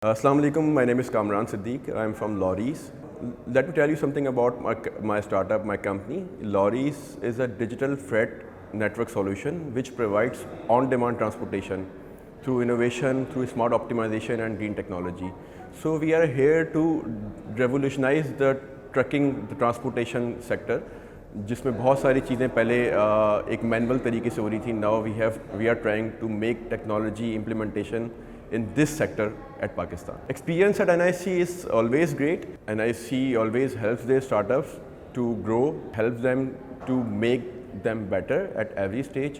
Assalamu alaikum, my name is Kamran Siddiq. I'm from Lorries. Let me tell you something about my startup, my company. Lorries is a digital freight network solution which provides on-demand transportation through innovation, through smart optimization and green technology. So we are here to revolutionize the transportation sector, जिसमें बहुत सारी चीज़ें पहले एक manual तरीके से हो रही थी. Now we are trying to make technology implementation in this sector at Pakistan. Experience at NIC is always great. NIC always helps their startups to grow, helps them to make them better at every stage.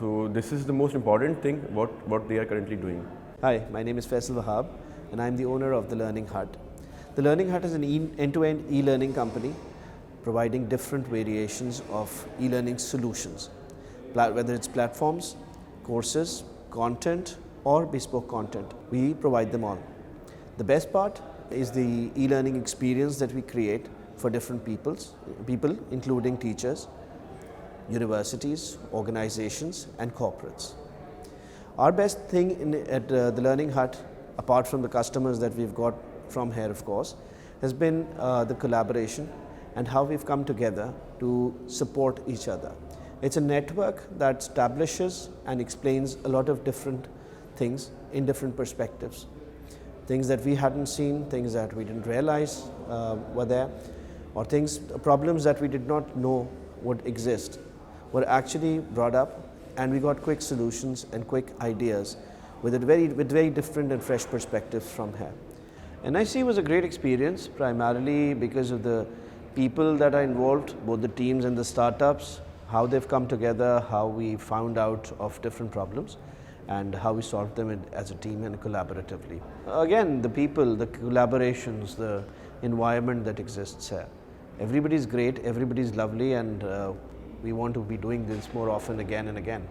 So this is the most important thing what they are currently doing. Hi, my name is Faisal Wahab and I'm the owner of The Learning Hut. The Learning Hut is an end-to-end e-learning company providing different variations of e-learning solutions, whether it's platforms, courses, content, or bespoke content. We provide them all. The best part is the e-learning experience that we create for different people, including teachers, universities, organizations, and corporates. Our best thing at The Learning Hut, apart from the customers that we've got from here, of course, has been the collaboration and how we've come together to support each other. It's a network that establishes and explains a lot of different things in different perspectives. Things that we hadn't seen, things that we didn't realize were there, or problems that we did not know would exist were actually brought up, and we got quick solutions and quick ideas with very different and fresh perspectives from here. NIC was a great experience, primarily because of the people that are involved, both the teams and the startups, how they've come together, how we found out of different problems, and how we solved them as a team and collaboratively. Again, the people, the collaborations, the environment that exists here. Everybody's great, everybody's lovely, and we want to be doing this more often again and again.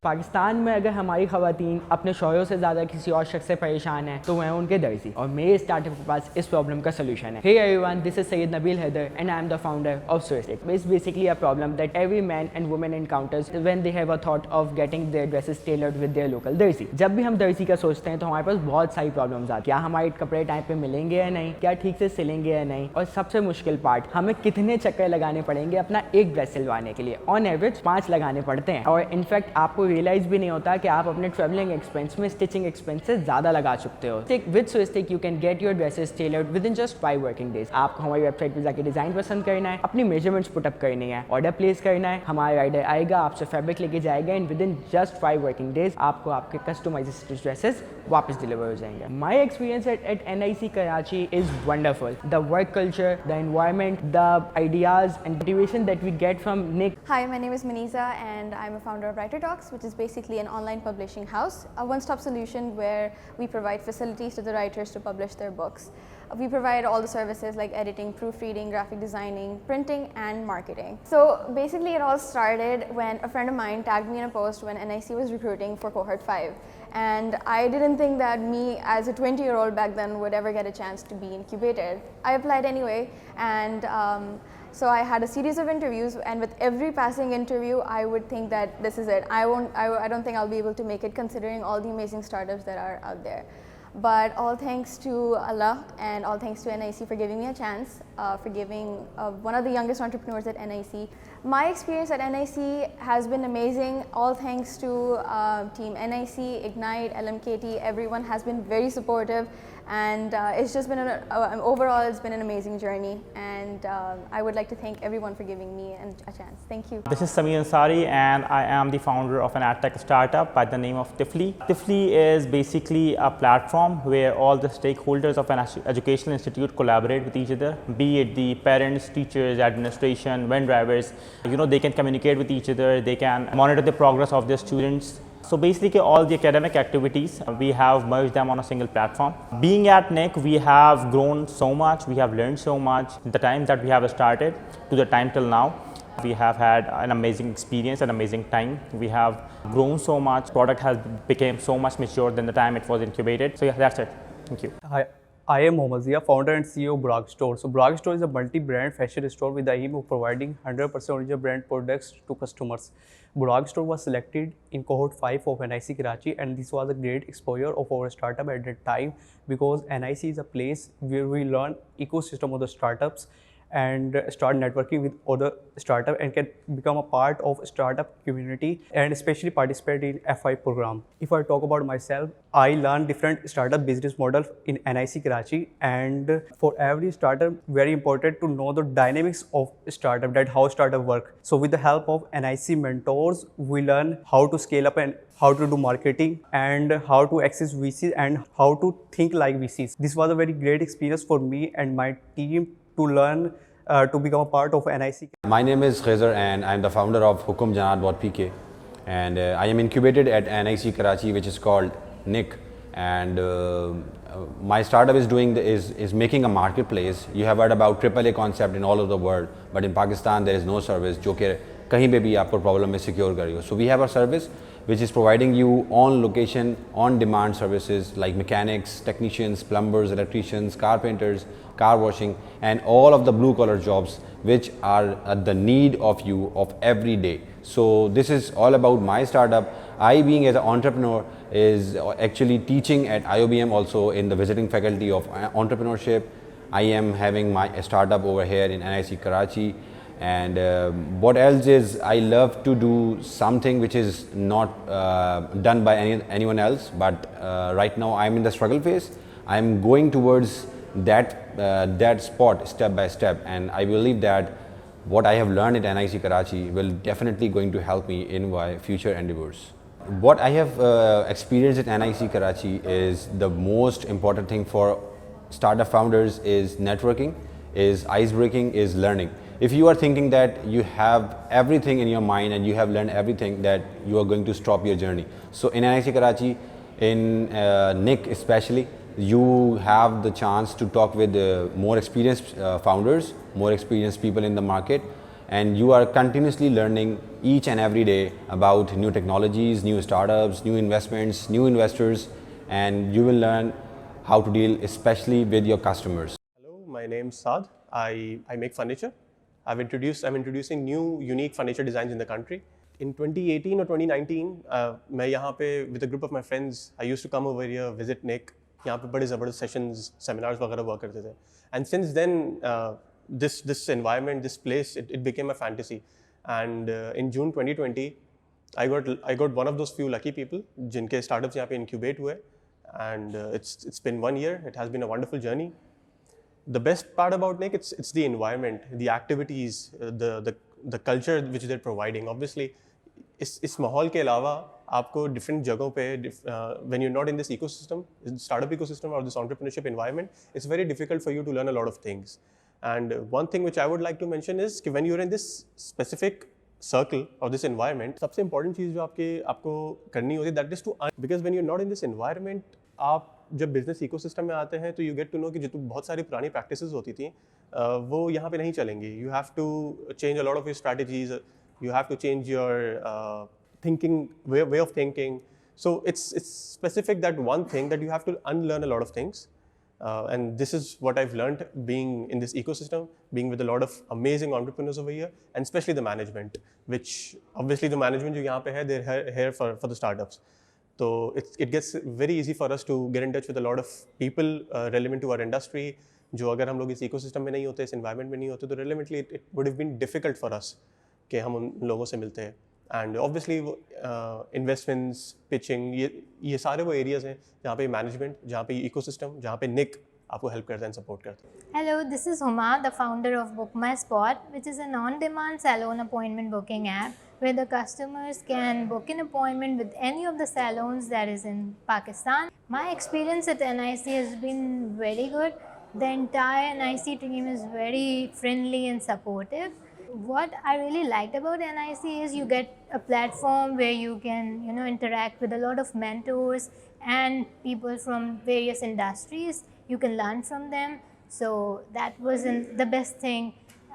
Pakistan में अगर हमारी ख़वातीन अपने शौहरों से ज़्यादा किसी और शख्स से परेशान हैं तो वह उनके दर्जी, और मेरे स्टार्टअप के पास इस प्रॉब्लम का सोल्यूशन है. Hey everyone, this is Sayyid Nabil Haider and I am the founder of Swisstic. It's basically a problem that every man and woman encounters when they have a thought of getting their dresses tailored with their local दर्जी. जब भी हम दर्जी का सोचते हैं तो हमारे पास बहुत सारी प्रॉब्लम्स आती हैं. क्या हमारे कपड़े टाइम पे मिलेंगे या नहीं, क्या ठीक से सिलेंगे या नहीं, और सबसे मुश्किल पार्ट, हमें कितने चक्कर लगाने पड़ेंगे अपना एक ड्रेस सिलवाने के लिए. ऑन एवरेज 5 लगाने पड़ते हैं, और इनफैक्ट आपको रियलाइज भी नहीं होता कि आप अपने ट्रैवलिंग एक्सपेंस में स्टिचिंग एक्सपेंस से ज़्यादा लगा चुकते हो. With Swistik you can get your dresses tailored within just 5 working days. आपको हमारी वेबसाइट पर जाकर डिज़ाइन पसंद करना है, अपनी मेजरमेंट्स पुटअप करनी है, ऑर्डर प्लेस करना है, हमारा राइडर आएगा, आपसे फैब्रिक लेके जाएगा, and with in just 5 working days आपको आपके कस्टमाइज्ड स्टिच ड्रेसेस वापस डिलीवर हो जाएंगे. My experience eight NIC Karachi is wonderful. The work culture, the environment, the ideas and motivation that we get from Nick. Hi, my name is Maniza and I'm a founder of Writer Talks, which is basically an online publishing house, a one-stop solution where we provide facilities to the writers to publish their books. We provide all the services like editing, proofreading, graphic designing, printing, and marketing. So basically it all started when a friend of mine tagged me in a post when NIC was recruiting for cohort 5. And I didn't think that me as a 20-year-old back then would ever get a chance to be incubated. I applied anyway, and so I had a series of interviews, and with every passing interview I would think that this is it. I don't think I'll be able to make it considering all the amazing startups that are out there. But all thanks to Allah and all thanks to NIC for giving me a chance, for giving one of the youngest entrepreneurs at NIC. My experience at NIC has been amazing, all thanks to team NIC, Ignite, LMKT, everyone has been very supportive, and it's just been overall it's been an amazing journey, and I would like to thank everyone for giving me a chance. Thank you. This is Samir Ansari and I am the founder of an AdTech startup by the name of Tifli. Tifli is basically a platform where all the stakeholders of an educational institute collaborate with each other, be it the parents, teachers, administration, van drivers. They can communicate with each other, they can monitor the progress of their students. So basically all the academic activities, we have merged them on a single platform. Being at NIC, we have grown so much, we have learned so much. The time that we have started to the time till now, we have had an amazing experience, an amazing time. We have grown so much, product has become so much mature than the time it was incubated. So yeah, that's it. Thank you. Hi, I am Mohammad Zia, founder and CEO of Bragg Store. So Bragg Store is a multi-brand fashion store with the aim of providing 100% original brand products to customers. Bragg Store was selected in cohort 5 of NIC Karachi, and this was a great exposure of our startup at that time, because NIC is a place where we learn ecosystem of the startups and start networking with other startup and can become a part of startup community and especially participate in FI program. If I talk about myself, I learned different startup business model in NIC Karachi, and for every startup very important to know the dynamics of startup, that how startup work. So with the help of NIC mentors, we learn how to scale up and how to do marketing and how to access VCs and how to think like VCs. This was a very great experience for me and my team to learn to become a part of NIC. My name is Khizr and I'm the founder of Hukum Janaat.pk, and I am incubated at NIC Karachi, which is called NIC, and my startup is making a marketplace. You have heard about AAA concept in all over the world, but in Pakistan there is no service जो कि कहीं पे भी आपको problem में secure कर रही हो. So we have a service which is providing you on location, on demand services like mechanics, technicians, plumbers, electricians, carpenters, car washing, and all of the blue collar jobs which are at the need of you of every day. So this is all about my startup. I, being as an entrepreneur, is actually teaching at IOBM also in the visiting faculty of entrepreneurship. I am having my startup over here in NIC Karachi. And what else is, I love to do something which is not done by anyone else, but right now I'm in the struggle phase. I'm going towards that spot step by step, and I believe that what I have learned at NIC Karachi will definitely going to help me in my future endeavors. What I have experienced at NIC Karachi is the most important thing for startup founders is networking, is ice breaking, is learning. If you are thinking that you have everything in your mind and you have learned everything, that you are going to stop your journey. So in NIC Karachi, in NIC especially, you have the chance to talk with more experienced founders, more experienced people in the market, and you are continuously learning each and every day about new technologies, new startups, new investments, new investors, and you will learn how to deal especially with your customers. Hello, my name is Saad. I make furniture. I'm introducing new unique furniture designs in the country. In 2018 or 2019, मैं यहाँ पे with a group of my friends, I used to come over here, visit NIC. यहाँ पे बड़े ज़बरदस्त sessions, seminars वगैरह हुआ करते थे. And since then, this environment, this place, it became a fantasy. And in June 2020, I got one of those few lucky people जिनके startups यहाँ पे incubate हुए. And it's been 1 year. It has been a wonderful journey. The best part about NIC, it's the environment, the activities, the culture which they're providing. Obviously, इस माहौल के अलावा आपको different जगहों पे when you're not in this ecosystem, startup ecosystem or this entrepreneurship environment, it's very difficult for you to learn a lot of things. And one thing which I would like to mention is कि when you're in this specific circle or this environment, सबसे important चीज़ जो आपको करनी होती है, that is to because when you're not in this environment, आप जब business ecosystem में आते हैं तो यू गेट टू नो कि जो बहुत सारी पुरानी प्रैक्टिसेस होती थी वो यहाँ पे नहीं चलेंगी. You have to change a lot of your strategies, you have to change your thinking way of thinking. So it's specific that one thing that you have to unlearn a lot of things. And this is what I've learned being in this ecosystem, being with a lot of amazing entrepreneurs over here, and especially the management, which obviously the management जो यहाँ पे है, they're here for the startups. So it gets very easy for us to get in touch with a lot of people relevant to our industry. जो अगर हम लोग इस ecosystem में नहीं होते, इस environment में नहीं होते, तो relevantly it would have been difficult for us कि हम उन लोगों से मिलते हैं. And obviously investments, pitching, ये सारे वो areas हैं जहाँ पे management, जहाँ पे ecosystem, जहाँ पे NIC आपको help करता है and support करता है. Hello, this is Huma, the founder of Book My Spot, which is an on-demand salon appointment booking app where the customers can book an appointment with any of the salons that is in Pakistan. My experience at NIC has been very good. The entire NIC team is very friendly and supportive. What I really liked about NIC is you get a platform where you can, interact with a lot of mentors and people from various industries. You can learn from them. So that was the best thing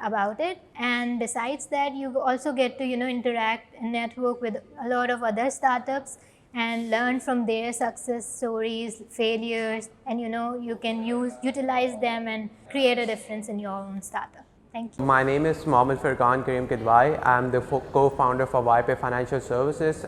about it. And besides that, you also get to, interact and network with a lot of other startups and learn from their success stories, failures, and you can utilize them and create a difference in your own startup. Thank you. My name is Mohammad Furqan Karim Kidwai. I am the co-founder for YPay Financial Services.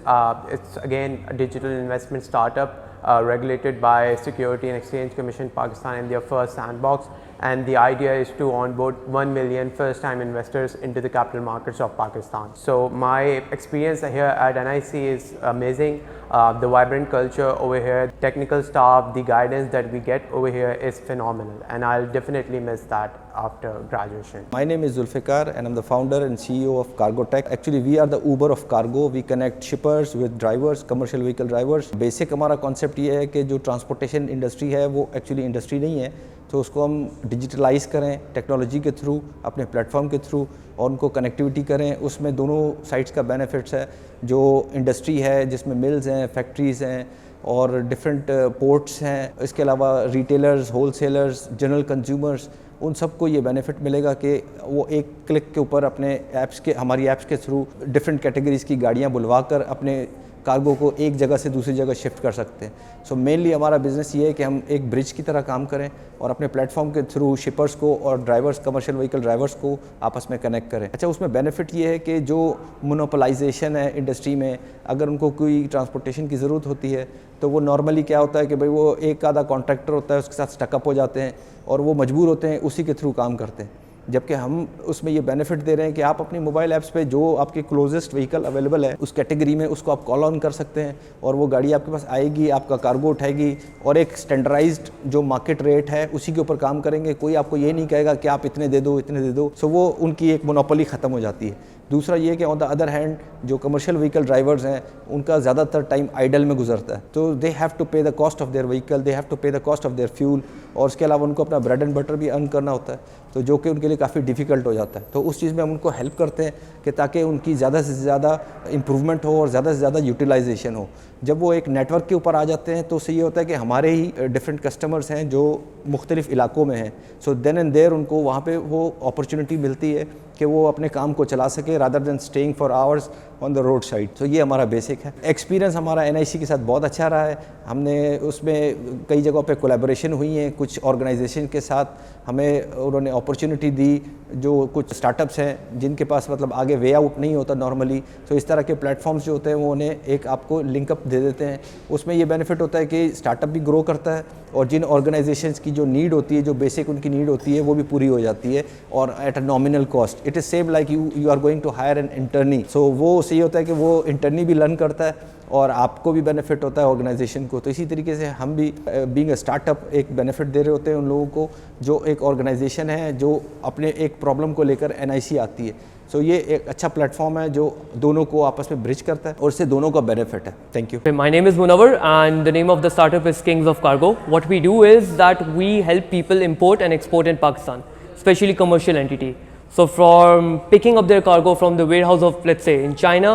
It's again a digital investment startup regulated by Security and Exchange Commission Pakistan in their first sandbox, and the idea is to onboard 1 million first-time investors into the capital markets of Pakistan. So my experience here at NIC is amazing. The vibrant culture over here, technical staff, the guidance that we get over here is phenomenal, and I'll definitely miss that after graduation. My name is Zulfikar and I'm the founder and CEO of Cargotech. Actually, we are the Uber of cargo. We connect shippers with drivers, commercial vehicle drivers. Basic हमारा concept ये है कि जो transportation industry है वो actually industry नहीं है, तो उसको हम डिजिटलाइज करें टेक्नोलॉजी के थ्रू, अपने प्लेटफॉर्म के थ्रू, और उनको कनेक्टिविटी करें. उसमें दोनों साइड्स का बेनिफिट्स है. जो इंडस्ट्री है जिसमें मिल्स हैं, फैक्ट्रीज़ हैं और डिफरेंट पोर्ट्स हैं, इसके अलावा रिटेलर्स, होलसेलर्स, जनरल कंज्यूमर्स, उन सबको ये बेनिफिट मिलेगा कि वो एक क्लिक के ऊपर अपने ऐप्स के, हमारी ऐप्स के थ्रू डिफरेंट कैटेगरीज़ की गाड़ियाँ बुलवा कर अपने कार्गो को एक जगह से दूसरी जगह शिफ्ट कर सकते हैं. सो मेनली हमारा बिज़नेस ये है कि हम एक ब्रिज की तरह काम करें और अपने प्लेटफॉर्म के थ्रू शिपर्स को और ड्राइवर्स, कमर्शियल व्हीकल ड्राइवर्स को आपस में कनेक्ट करें. अच्छा, उसमें बेनिफिट ये है कि जो मोनोपोलाइजेशन है इंडस्ट्री में, अगर उनको कोई ट्रांसपोर्टेशन की ज़रूरत होती है तो वो नॉर्मली क्या होता है कि भाई वो एक आधा कॉन्ट्रैक्टर होता है, उसके साथ स्टकअप हो जाते हैं और वो मजबूर होते हैं उसी के थ्रू काम करते हैं. जबकि हम उसमें ये बेनिफिट दे रहे हैं कि आप अपनी मोबाइल ऐप्स पे जो आपके क्लोजेस्ट व्हीकल अवेलेबल है उस कैटेगरी में उसको आप कॉल ऑन कर सकते हैं और वो गाड़ी आपके पास आएगी, आपका कार्गो उठाएगी और एक स्टैंडर्डाइज्ड जो मार्केट रेट है उसी के ऊपर काम करेंगे. कोई आपको ये नहीं कहेगा कि आप इतने दे दो, इतने दे दो. सो वो उनकी एक मोनोपोली ख़त्म हो जाती है. दूसरा ये कि ऑन द अदर हैंड जो कमर्शियल व्हीकल ड्राइवर्स हैं उनका ज़्यादातर टाइम आइडल में गुजरता है, तो they have to pay the cost of their vehicle, they have to pay the cost of their fuel, और उसके अलावा उनको अपना ब्रेड एंड बटर भी अर्न करना होता है, तो जो कि उनके लिए काफ़ी डिफ़िकल्ट हो जाता है. तो उस चीज़ में हम उनको हेल्प करते हैं कि ताकि उनकी ज़्यादा से ज़्यादा इम्प्रूवमेंट हो और ज़्यादा से ज़्यादा यूटिलाइजेशन हो. जब वो एक नेटवर्क के ऊपर आ जाते हैं तो उससे ये होता है कि हमारे ही डिफरेंट कस्टमर्स हैं जो मुख्तलिफ़ इलाकों में हैं, सो देन एंड देयर उनको वहाँ पे वो अपॉर्चुनिटी मिलती है कि वो अपने काम को चला सके rather than staying for hours on the road side. तो ये हमारा बेसिक है. एक्सपीरियंस हमारा NIC के साथ बहुत अच्छा रहा है. हमने उसमें कई जगहों पे कोलैबोरेशन हुई हैं, कुछ ऑर्गेनाइजेशन के साथ हमें उन्होंने अपॉर्चुनिटी दी, जो कुछ स्टार्टअप्स हैं जिनके पास मतलब आगे वे आउट नहीं होता नॉर्मली, तो इस तरह के प्लेटफॉर्म्स जो होते हैं वो उन्हें एक आपको लिंकअप दे देते हैं. उसमें ये बेनिफिट होता है कि स्टार्टअप भी ग्रो करता है और जिन ऑर्गेनाइजेशंस की जो नीड होती है, जो बेसिक उनकी नीड होती है वो भी पूरी हो जाती है और at a nominal cost. It is same like you are going to hire an internee. So वो सही होता है कि वो इंटर्नी भी लर्न करता है और आपको भी बेनिफिट होता है ऑर्गेनाइजेशन को. तो इसी तरीके से हम भी बीइंग अ स्टार्टअप एक बेनिफिट दे रहे होते हैं उन लोगों को जो एक ऑर्गेनाइजेशन है जो अपने एक प्रॉब्लम को लेकर NIC आती है. सो ये एक अच्छा प्लेटफॉर्म है जो दोनों को आपस में ब्रिज करता है और इससे दोनों का बेनिफिट है. Thank you. My name is Munawar and the name of the startup is Kings of Cargo. What we do is that we help people import and export in Pakistan, especially commercial entity. So from picking up their cargo from the warehouse of, let's say, in China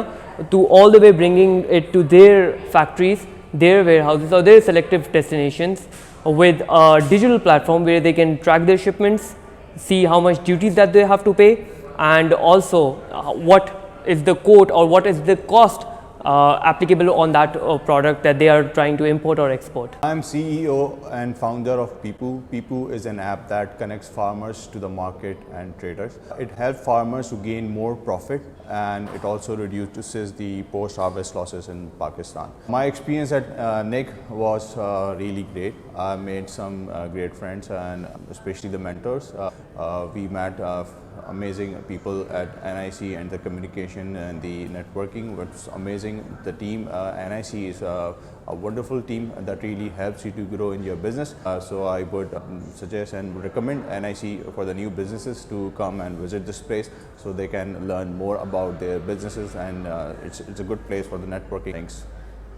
to all the way bringing it to their factories, their warehouses or their selective destinations with a digital platform where they can track their shipments, see how much duties that they have to pay, and also what is the quote or what is the cost applicable on that product that they are trying to import or export. I'm CEO and founder of Pipu. Pipu is an app that connects farmers to the market and traders. It helps farmers to gain more profit and it also reduces the post-harvest losses in Pakistan. My experience at NIC was really great. I made some great friends and especially the mentors. We met amazing people at NIC and the communication and the networking was amazing. The team NIC is a wonderful team that really helps you to grow in your business. So I would suggest and recommend NIC for the new businesses to come and visit this place so they can learn more about their businesses and it's a good place for the networking. Thanks.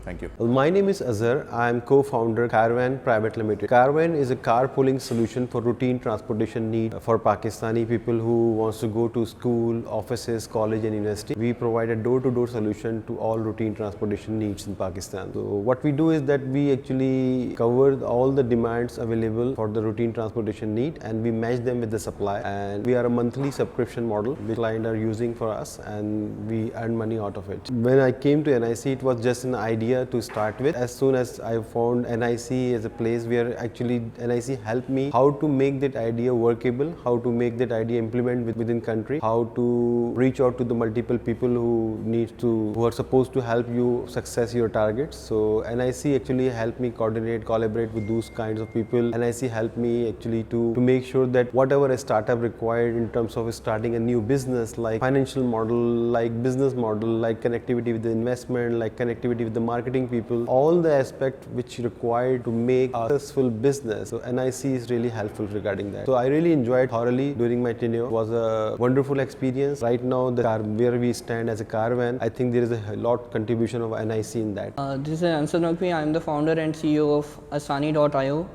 Thank you. Well, my name is Azhar. I am co-founder Caravan Private Limited. Caravan is a carpooling solution for routine transportation need for Pakistani people who wants to go to school, offices, college and university. We provide a door-to-door solution to all routine transportation needs in Pakistan. So what we do is that we actually cover all the demands available for the routine transportation need and we match them with the supply, and we are a monthly subscription model which clients are using for us and we earn money out of it. When I came to NIC, it was just an idea idea to start with. As soon as I found NIC as a place where actually NIC helped me how to make that idea workable, how to make that idea implement within country, how to reach out to the multiple people who are supposed to help you success your targets. So NIC actually helped me collaborate with those kinds of people. NIC helped me actually to make sure that whatever a startup required in terms of starting a new business, like financial model, like business model, like connectivity with the investment, like connectivity with the marketing people, all the aspects which required to make a successful business. So NIC is really helpful regarding that. So I really enjoyed thoroughly during my tenure. It was a wonderful experience. Right now, where we stand as a Caravan, I think there is a lot contribution of NIC in that. This is Ansar Naqvi. I am the founder and CEO of Asani.io.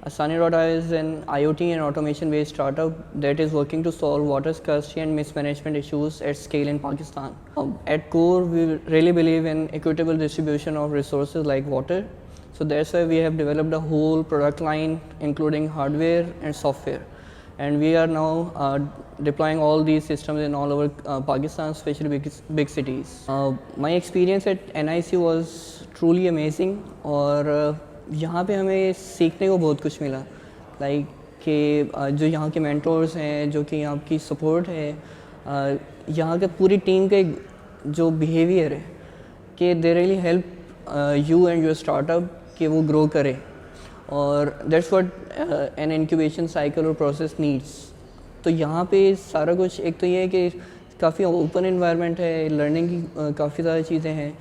Asani.io is an IoT and automation-based startup that is working to solve water scarcity and mismanagement issues at scale in Pakistan. At core, we really believe in equitable distribution of resources like water. So that's why we have developed a whole product line, including hardware and software. And we are now deploying all these systems in all over Pakistan, especially big cities. My experience at NIC was truly amazing. और यहाँ पे हमें सीखने को बहुत कुछ मिला, like कि जो यहाँ के मेंटोर्स हैं, जो कि यहाँ की सपोर्ट है, यहाँ के पूरी टीम के जो बिहेवियर है कि they really help you and your startup कि वो ग्रो करे. और that's what an incubation cycle और प्रोसेस नीड्स. तो यहाँ पे सारा कुछ, एक तो ये है कि काफ़ी ओपन एनवायरनमेंट है, लर्निंग की काफ़ी ज़्यादा चीज़ें हैं,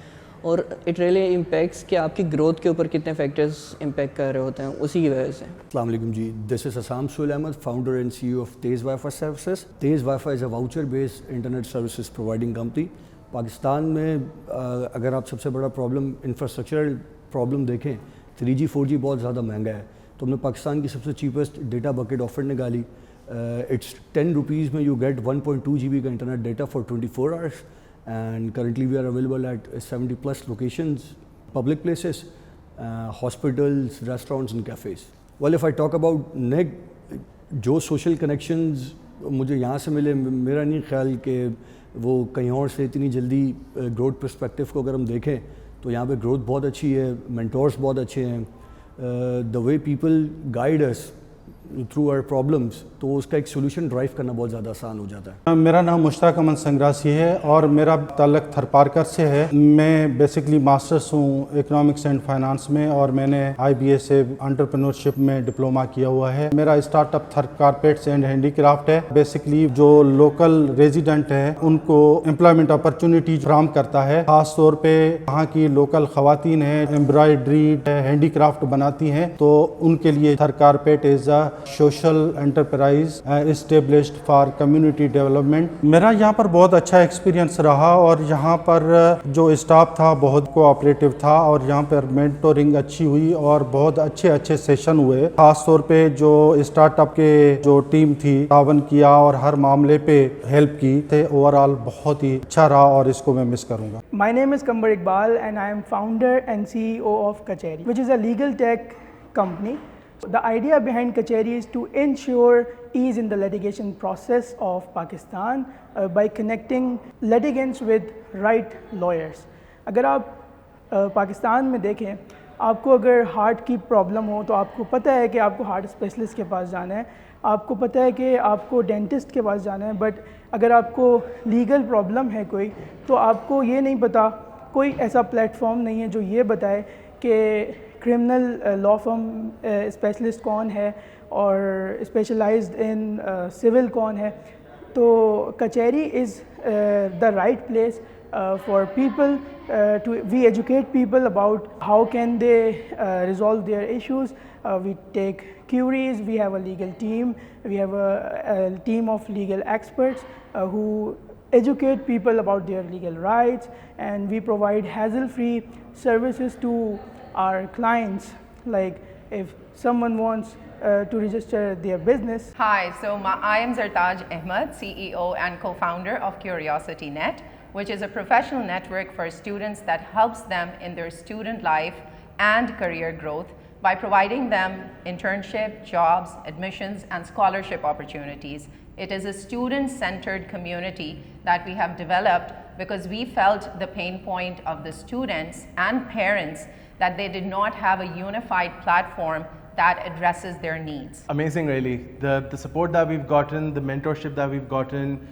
और इट रियली इम्पैक्ट्स कि आपकी ग्रोथ के ऊपर कितने फैक्टर्स इम्पैक्ट कर रहे होते हैं उसी की वजह से. अस्सलाम वालेकुम जी, दिस इज़ असाम सुल Ahmed, founder and CEO of Tez wifi services. Tez wifi is a voucher based internet services providing company. Pakistan में अगर आप सबसे बड़ा प्रॉब्लम इंफ्रास्ट्रक्चरल प्रॉब्लम देखें, 3G 4G बहुत ज़्यादा महंगा है. तो हमने पाकिस्तान की सबसे चीपेस्ट डेटा बकेट ऑफर निकाली. इट्स 10 रुपीज़ में यू गेट 1.2 GB का internet data for 24 hours. And currently we are available at 70 plus locations, public places, hospitals, restaurants and cafes. Well, if I talk about NIC, जो social connections मुझे यहाँ से मिले, मेरा नहीं ख्याल कि वो कहीं और से इतनी जल्दी growth perspective को अगर हम देखें तो यहाँ पे growth बहुत अच्छी है, mentors बहुत अच्छे हैं. The way people guide us through our problems, तो उसका एक सोल्यूशन ड्राइव करना बहुत ज़्यादा आसान हो जाता है. मेरा नाम मुश्ताक अमन संग्रासी है और मेरा ताल्लुक थरपारकर से है. मैं बेसिकली मास्टर्स हूँ इकोनॉमिक्स एंड फाइनेंस में और मैंने IBA से एंटरप्रेन्योरशिप में डिप्लोमा किया हुआ है. मेरा स्टार्टअप थर कारपेट्स एंड हैंडीक्राफ्ट है. बेसिकली जो लोकल रेजिडेंट हैं उनको एम्प्लॉयमेंट अपॉर्चुनिटी फ्राहम करता है. ख़ास तौर पे यहाँ की लोकल ख़वातीन हैं, एम्ब्रॉयडरी हैंडीक्राफ्ट बनाती हैं, तो उनके लिए थर carpet is a social enterprise established for community development. मेरा यहाँ पर बहुत अच्छा एक्सपीरियंस रहा और यहाँ पर जो स्टाफ था बहुत कोऑपरेटिव था और यहाँ पर मेंटोरिंग अच्छी हुई और बहुत अच्छे सेशन हुए. खास तौर पे जो स्टार्टअप के जो टीम थी तावन किया और हर मामले पे हेल्प की थे. ओवरऑल बहुत ही अच्छा रहा और इसको मैं मिस करूँगा. माई name is Qambar Iqbal and I am founder and CEO of Kacheri, which is a legal tech company. The idea behind Kacheri is to ensure ease in the litigation process of Pakistan by connecting litigants with right lawyers. अगर आप पाकिस्तान में देखें, आपको अगर heart की problem हो तो आपको पता है कि आपको हार्ट स्पेशलिस्ट के पास जाना है, आपको पता है कि आपको डेंटिस्ट के पास जाना है. बट अगर आपको लीगल प्रॉब्लम है कोई, तो आपको ये नहीं पता, कोई ऐसा प्लेटफॉर्म नहीं है जो ये बताए कि क्रिमिनल लॉ फर्म स्पेशलिस्ट कौन है और स्पेशलाइज्ड इन सिविल कौन है. तो Kacheri is the right place for people we educate people about how can they resolve their issues. We take queries, we have a legal team, we have a team of legal experts who educate people about their legal rights, and we provide hassle-free services to our clients, like if someone wants to register their business. Hi, so I am Zartaj Ahmed, CEO and co-founder of CuriosityNet, which is a professional network for students that helps them in their student life and career growth by providing them internship, jobs, admissions, and scholarship opportunities. It is a student-centered community that we have developed because we felt the pain point of the students and parents that they did not have a unified platform that addresses their needs. Amazing, really. The support that we've gotten, the mentorship that we've gotten,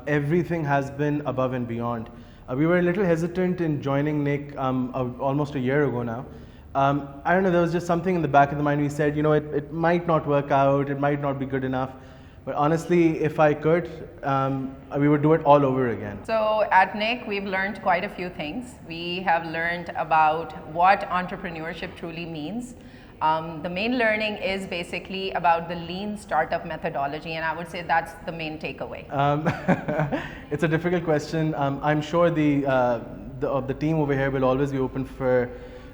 everything has been above and beyond. We were a little hesitant in joining NIC almost a year ago now. I don't know, there was just something in the back of the mind. We said, you know, it might not work out, it might not be good enough. But honestly, if I could, we would do it all over again. So at NIC, we've learned quite a few things. We have learned about what entrepreneurship truly means. The main learning is basically about the lean startup methodology, and I would say that's the main takeaway. It's a difficult question. I'm sure the team over here will always be open for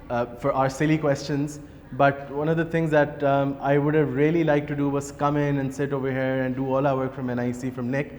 our silly questions. But one of the things that I would have really liked to do was come in and sit over here and do all our work from NIC, from NIC.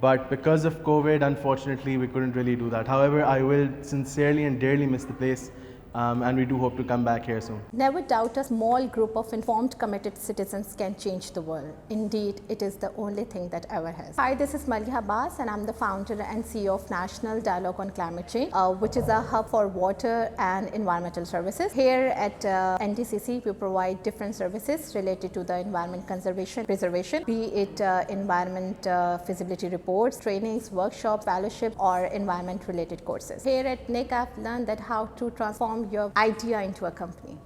But because of COVID, unfortunately, we couldn't really do that. However, I will sincerely and dearly miss the place. And we do hope to come back here soon. Never doubt a small group of informed, committed citizens can change the world. Indeed, it is the only thing that ever has. Hi, this is Maliha Abbas, and I'm the founder and CEO of National Dialogue on Climate Change, which is a hub for water and environmental services. Here at NDCC, we provide different services related to the environment conservation, preservation, be it environment feasibility reports, trainings, workshops, fellowship, or environment-related courses. Here at NIC, I've learned that how to transform your idea into a company.